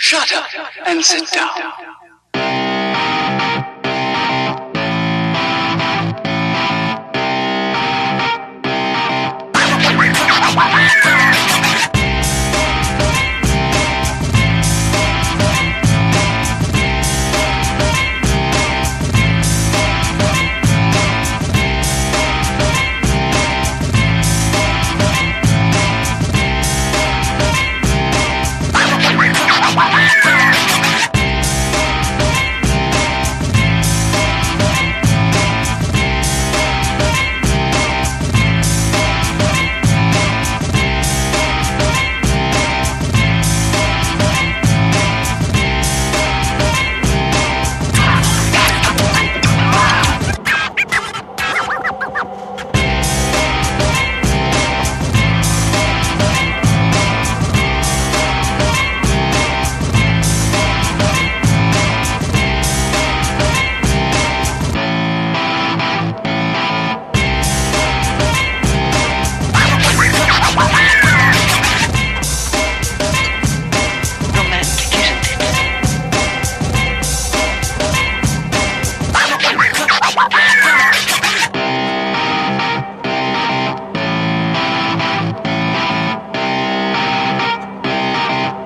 Shut up and sit down.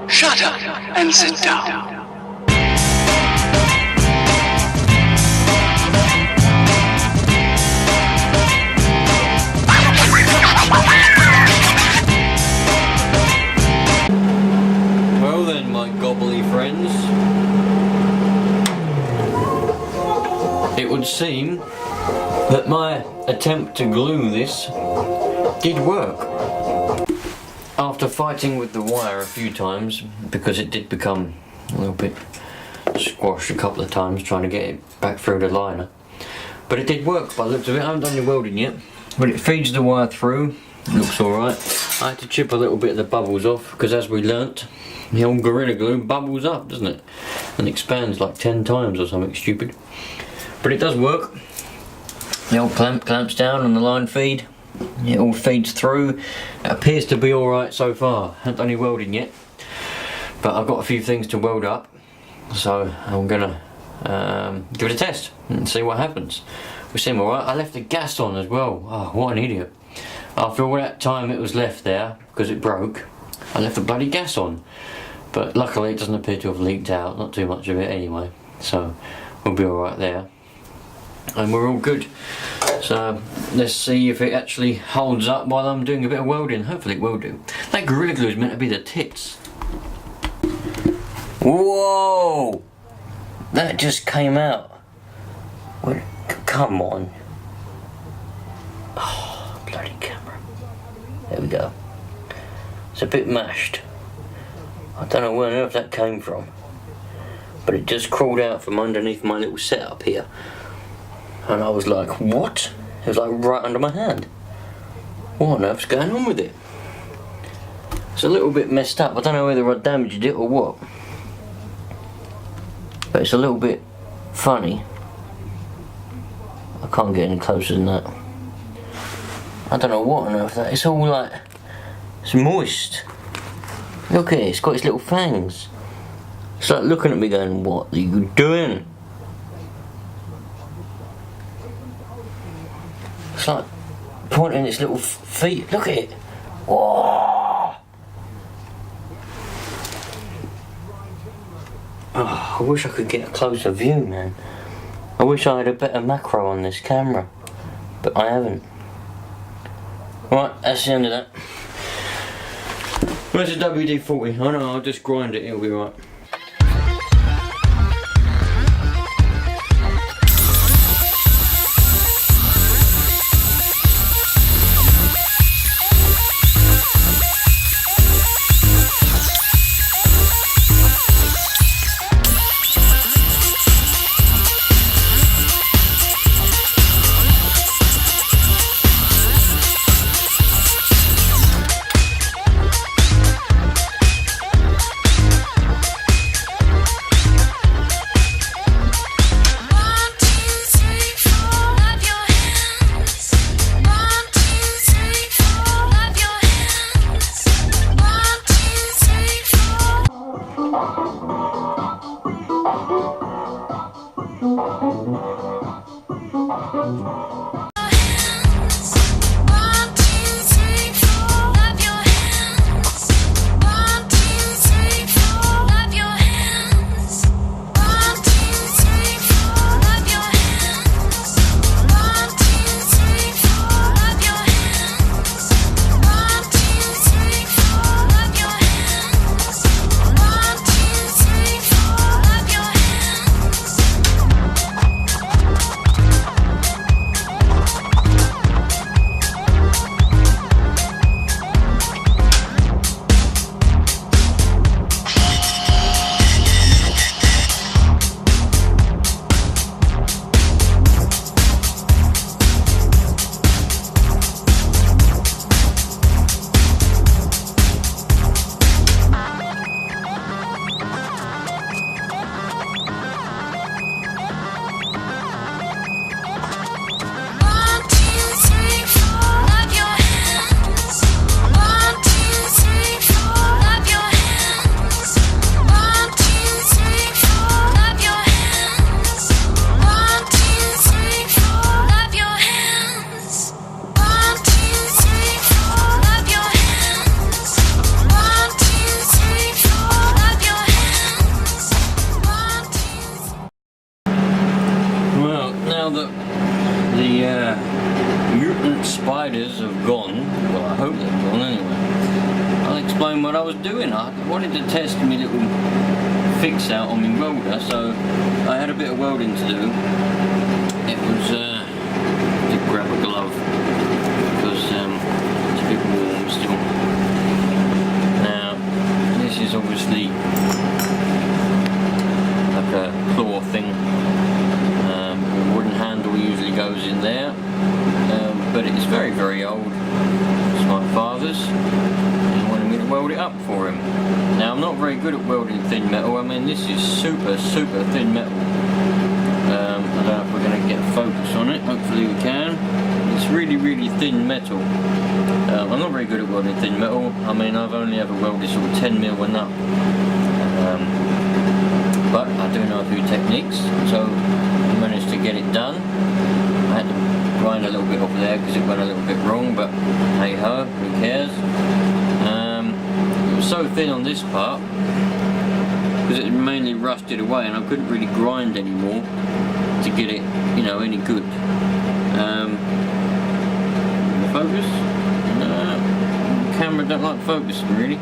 Shut up and sit down. Well then, my gobbly friends, it would seem that my attempt to glue this did work. After fighting with the wire a few times, because it did become a little bit squashed a couple of times trying to get it back through the liner, but it did work by the looks of it. I haven't done any welding yet, but it feeds the wire through. It looks alright. I had to chip a little bit of the bubbles off because, as we learnt, the old Gorilla Glue bubbles up, doesn't it, and expands like 10 times or something stupid. But it does work. The old clamp clamps down on the line feed. It all feeds through. It appears to be alright so far. Haven't done any welding yet, but I've got a few things to weld up, so I'm gonna give it a test and see what happens. We seem alright. I left the gas on as well. Oh, what an idiot. After all that time it was left there because it broke, I left the bloody gas on, but luckily it doesn't appear to have leaked out, not too much of it anyway, so we'll be alright there. And we're all good. So let's see if it actually holds up while I'm doing a bit of welding. Hopefully it will do. That Gorilla Glue is meant to be the tits. Whoa! That just came out. What? Come on. Oh, bloody camera. There we go. It's a bit mashed. I don't know where on earth that came from, but it just crawled out from underneath my little setup here. And I was like, what? It was like right under my hand. What on earth's going on with it? It's a little bit messed up. I don't know whether I damaged it or what, but it's a little bit funny. I can't get any closer than that. I don't know what on earth that is. It's all like, it's moist. Look at it, it's got its little fangs. It's like looking at me going, what are you doing? It's like pointing its little feet. Look at it. Whoa. Oh, I wish I could get a closer view, man. I wish I had a better macro on this camera, but I haven't. Right, that's the end of that. Where's the WD-40? Oh no, I'll just grind it, it'll be right. have gone. Well, I hope they've gone anyway. I'll explain what I was doing. I wanted to test my little fix out on my welder, so I had a bit of welding to do. It was, to grab a glove because it's a bit warm still. Now, this is obviously like a claw thing. The wooden handle usually goes in there, but it's very, very old. It's my father's. He wanted me to weld it up for him. Now, I'm not very good at welding thin metal. I mean, this is super, super thin metal. I don't know if we're going to get a focus on it. Hopefully we can. It's really, really thin metal. I'm not very good at welding thin metal. I mean, I've only ever welded sort of 10mm and up. But I do know a few techniques, so I managed to get it done. I had to grind a little bit off there because it went a little bit wrong, but hey ho, who cares? It was so thin on this part because it mainly rusted away and I couldn't really grind anymore to get it, you know, any good. Focus? No, the camera don't like focusing really.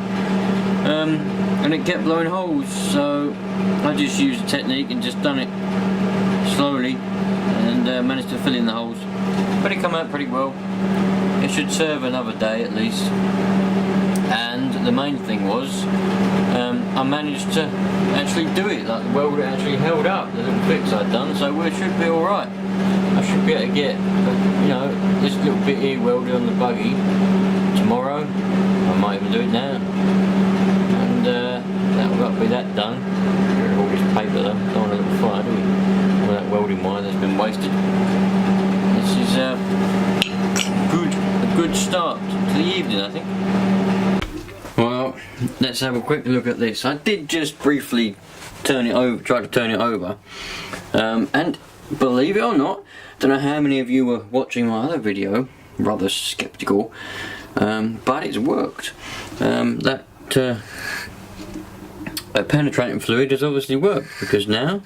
And it kept blowing holes, so I just used a technique and just done it slowly and managed to fill in the holes. But it came out pretty well. It should serve another day at least. And the main thing was I managed to actually do it, like the welder actually held up the little fix I'd done, so we should be alright. I should be able to get, you know, this little bit here welded on the buggy tomorrow. I might even do it now. And that'll be that done. Get all this paper though, don't want a little fire, do we? All that welding wire that's been wasted. This is a good start to the evening, I think. Well, let's have a quick look at this. I did just briefly turn it over, try to turn it over, and believe it or not, don't know how many of you were watching my other video, rather skeptical, but it's worked. That penetrating fluid has obviously worked, because now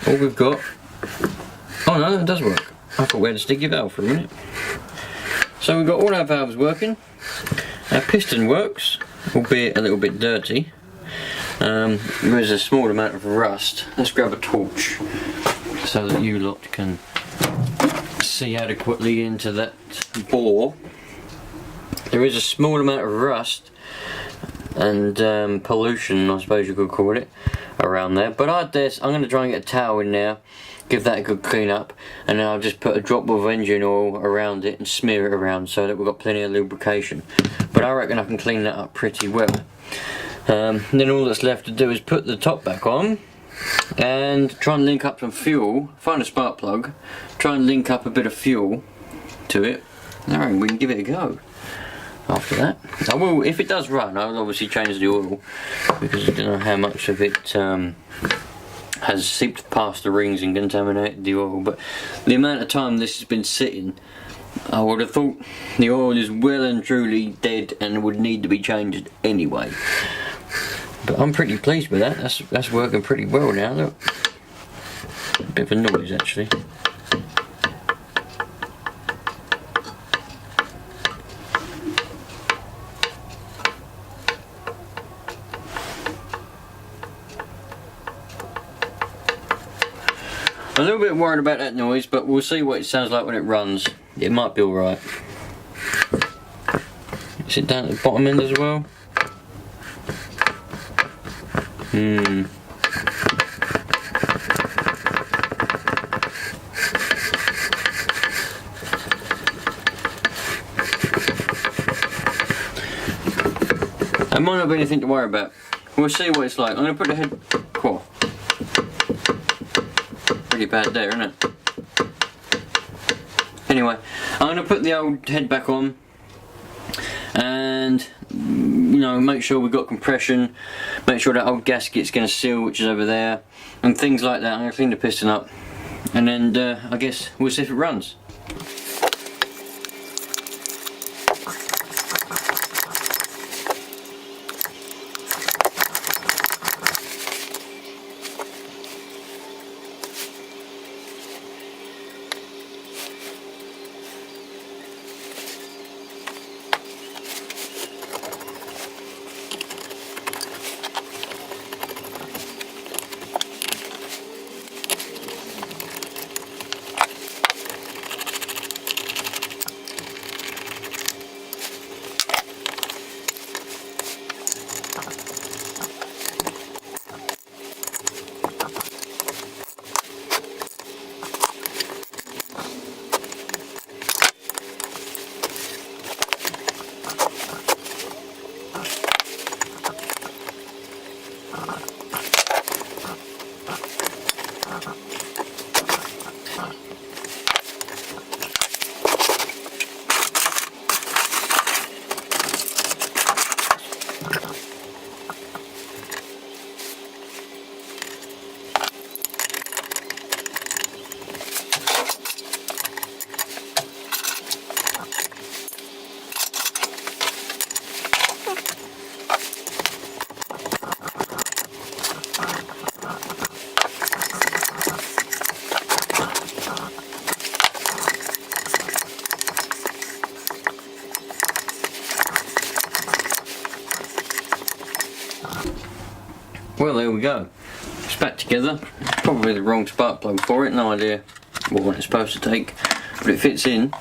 all we've got, oh no, that does work. I thought we had a sticky valve for a minute. So we've got all our valves working. Our piston works, albeit a little bit dirty. There is a small amount of rust. Let's grab a torch so that you lot can see adequately into that bore. There is a small amount of rust and pollution, I suppose you could call it, around there. But I'm going to try and get a towel in there, give that a good clean up, and then I'll just put a drop of engine oil around it and smear it around so that we've got plenty of lubrication. But I reckon I can clean that up pretty well. Then all that's left to do is put the top back on and try and link up some fuel, find a spark plug, try and link up a bit of fuel to it. Alright, we can give it a go. After that, I will, if it does run, I'll obviously change the oil, because I don't know how much of it has seeped past the rings and contaminated the oil, but the amount of time this has been sitting, I would have thought the oil is well and truly dead and would need to be changed anyway. But I'm pretty pleased with that. That's working pretty well now. Look, a bit of a noise actually. I'm a little bit worried about that noise, but we'll see what it sounds like when it runs. It might be alright. Is it down at the bottom end as well? That might not be anything to worry about. We'll see what it's like. I'm going to put the head... Cool. Pretty bad there, isn't it? Anyway, I'm going to put the old head back on and, you know, make sure we've got compression, make sure that old gasket's going to seal, which is over there, and things like that. I'm going to clean the piston up, and then I guess we'll see if it runs. Well, there we go. It's back together. Probably the wrong spark plug for it, no idea what one it's supposed to take, but it fits in.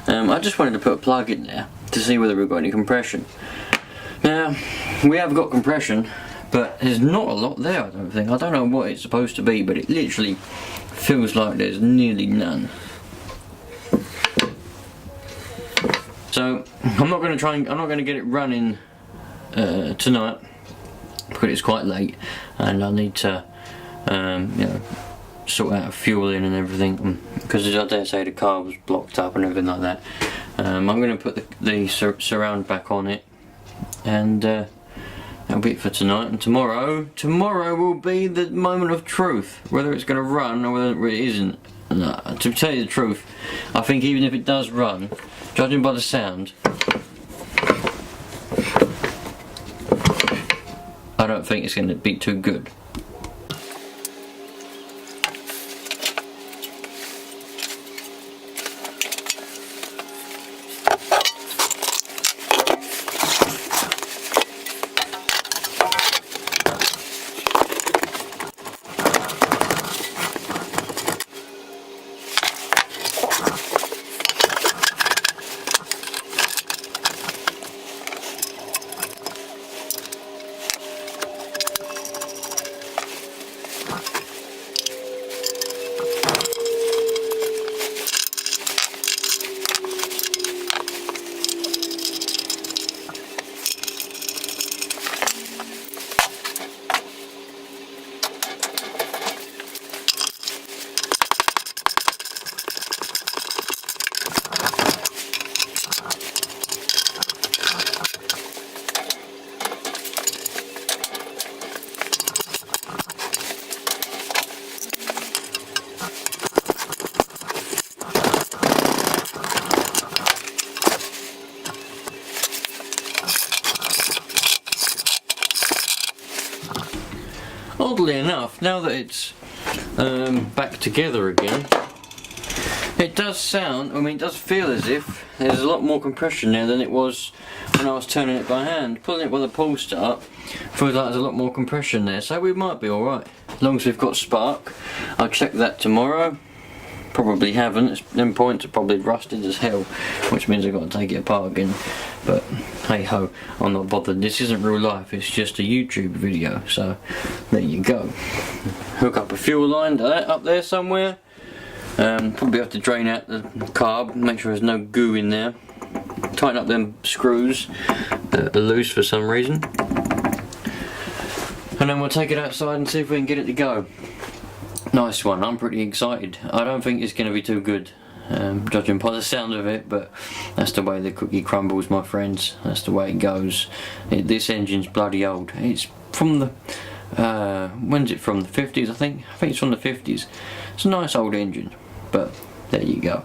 I just wanted to put a plug in there to see whether we've got any compression. Now, we have got compression, but there's not a lot there, I don't think. I don't know what it's supposed to be, but it literally feels like there's nearly none. So, I'm not going to get it running tonight, because it's quite late and I need to you know, sort out fueling and everything, because as I dare say the car was blocked up and everything like that. I'm going to put the surround back on it, and that'll be it for tonight. And tomorrow will be the moment of truth, whether it's going to run or whether it isn't. No, to tell you the truth, I think even if it does run, judging by the sound, I don't think it's going to be too good. Oddly enough, now that it's back together again, it does sound, I mean, it does feel as if there's a lot more compression there than it was when I was turning it by hand. Pulling it with a pull start feels like there's a lot more compression there, so we might be alright. As long as we've got spark. I'll check that tomorrow. Probably haven't. Them points are probably rusted as hell, which means I've got to take it apart again. But hey ho, I'm not bothered. This isn't real life, it's just a YouTube video, so there you go. Hook up a fuel line to that up there somewhere. Probably have to drain out the carb, make sure there's no goo in there. Tighten up them screws that are loose for some reason. And then we'll take it outside and see if we can get it to go. Nice one, I'm pretty excited. I don't think it's going to be too good, judging by the sound of it, but that's the way the cookie crumbles, my friends. That's the way it goes. This engine's bloody old. It's from the, when's it from? The 50s, I think? I think it's from the 50s. It's a nice old engine, but there you go.